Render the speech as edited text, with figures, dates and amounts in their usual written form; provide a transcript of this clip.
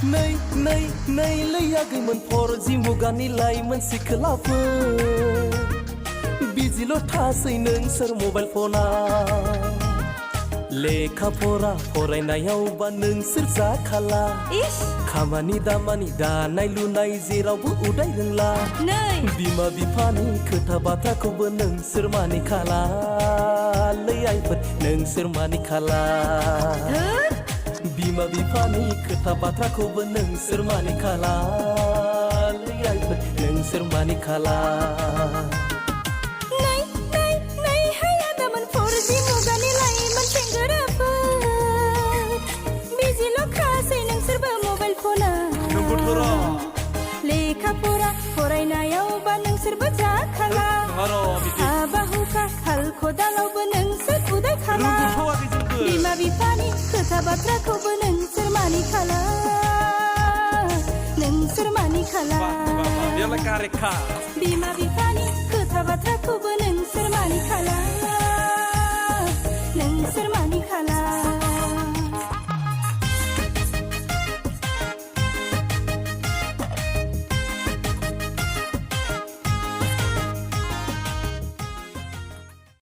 नै लैयागै मोनफर जि मुगानि लाइमोन सिख्लाफोर बिजिल' थासै नोंसोर मबाइल फना लेखा फरा फरायनायावबा नोंसोर जाखाला खामानि दामानि दानाय लुनाय जेरावबो उदाय रोंला बिमा बिफानि खोथा बाथ्राखौबो नोंसोर मानिखाला लै आइफोर नोंसोर मानिखाला बिमा बिफानि खोथा बाथ्राखौबो नोंसोर मानिखाला लै आइफोर नोंसोर मानिखाला लेखा फरा फरायनायावबा नोंसोरबो जाखाला हाबा हुखा हाल खदालावबो नोंसोर उदाय खाला बिमा बिफानि खोथा बाथ्राखौबो नोंसोर मानिखाला नोंसोर मानिखाला बिमा बिफानि खोथा बाथ्राखौबो नोंसोर मानिखाला नोंसोर मानिखाला